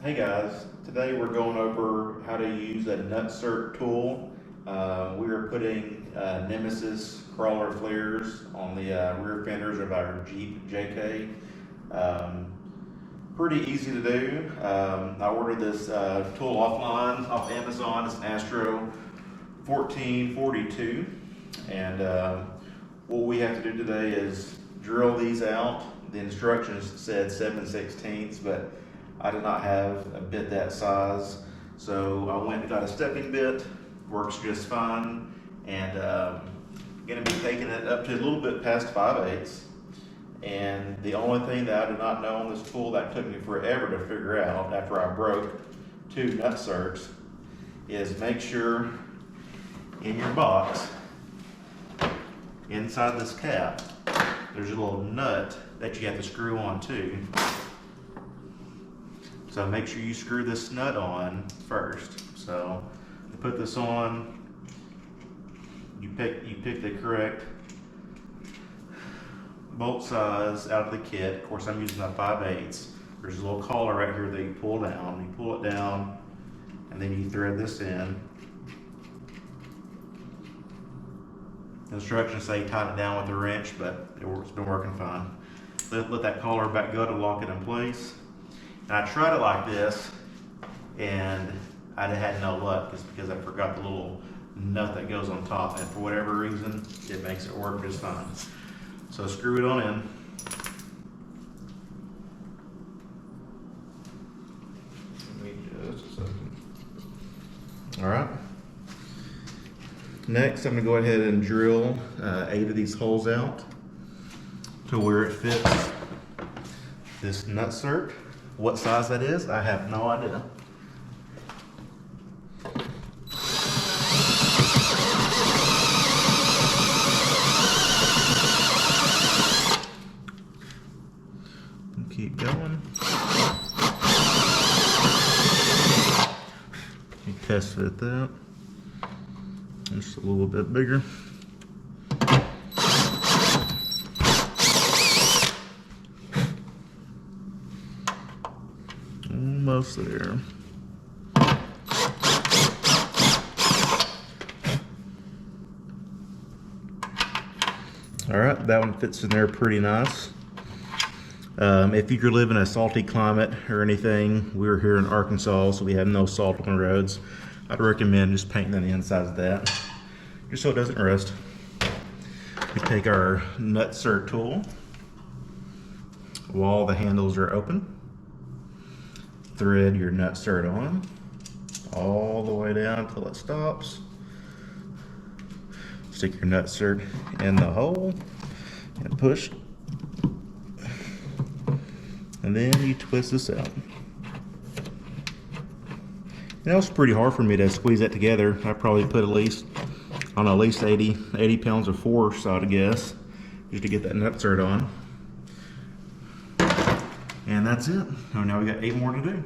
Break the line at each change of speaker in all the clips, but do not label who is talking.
Hey guys, today we're going over how to use a Nutsert tool. We are putting Nemesis crawler flares on the rear fenders of our Jeep JK. Um, Pretty easy to do. I ordered this tool offline off Amazon. It's an Astro 1442, and what we have to do today is drill these out. The instructions said 7/16, but I did not have a bit that size, so I went and got a stepping bit. Works just fine, and going to be taking it up to a little bit past 5/8. And the only thing that I did not know on this tool that took me forever to figure out after I broke 2 Nutserts is make sure in your box, inside this cap, there's a little nut that you have to screw on too. So make sure you screw this nut on first. So to put this on, you pick the correct bolt size out of the kit. Of course, I'm using a 5/8. There's a little collar right here that you pull down. You pull it down, and then you thread this in. The instructions say tighten it down with a wrench, but it's been working fine. Let that collar back go to lock it in place. And I tried it like this, and I had no luck just because I forgot the little nut that goes on top, and for whatever reason, it makes it work just fine. So screw it on in. Give me just a second. All right. Next, I'm going to go ahead and drill 8 of these holes out to where it fits this Nutsert. What size that is, I have no idea. Keep going. You test fit that. Just a little bit bigger. Almost there. All right, that one fits in there pretty nice. If you're living in a salty climate or anything, we're here in Arkansas, so we have no salt on the roads. I'd recommend just painting on the insides of that, just so it doesn't rust. We take our Nutsert tool while the handles are open. Thread your Nutsert on all the way down until it stops. Stick your Nutsert in the hole and push. And then you twist this out. That was pretty hard for me to squeeze that together. I probably put at least 80 pounds of force, I'd guess, just to get that Nutsert on. And that's it. So now we got 8 more to do.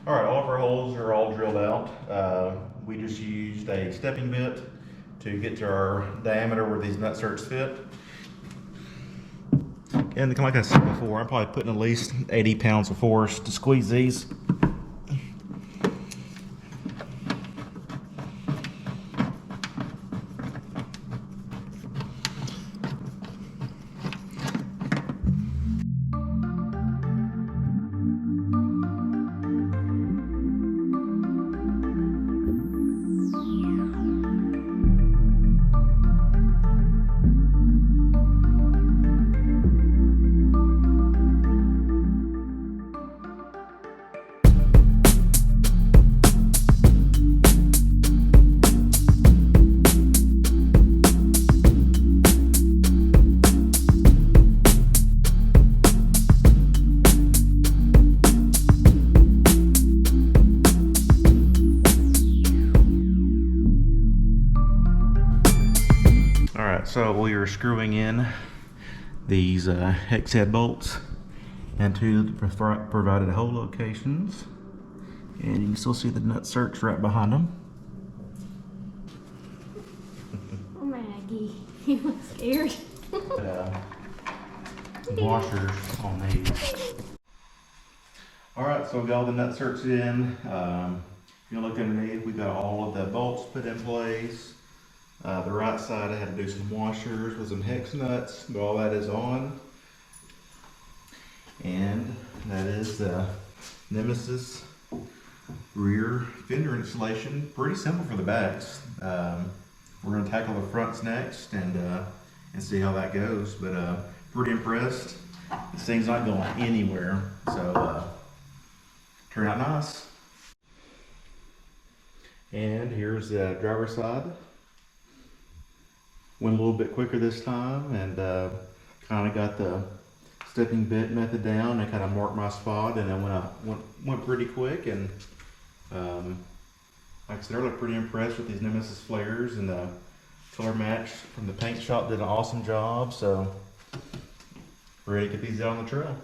All right, all of our holes are all drilled out. We just used a stepping bit to get to our diameter where these Nutserts fit. And like I said before, I'm probably putting at least 80 pounds of force to squeeze these. So we are screwing in these hex head bolts into the provided hole locations. And you can still see the Nutserts right behind them.
Oh, Maggie, you look scared.
Washers on these. Alright, so we got all the Nutserts in. If you look underneath, we got all of the bolts put in place. The right side I had to do some washers with some hex nuts, but all that is on. And that is the Nemesis rear fender installation. Pretty simple for the backs. We're going to tackle the fronts next and see how that goes. But pretty impressed. This thing's not going anywhere, so turned out nice. And here's the driver's side. Went a little bit quicker this time and kind of got the stepping bit method down and kind of marked my spot, and then went pretty quick. And like I said earlier, pretty impressed with these Nemesis flares, and the color match from the paint shop did an awesome job. So ready to get these out on the trail.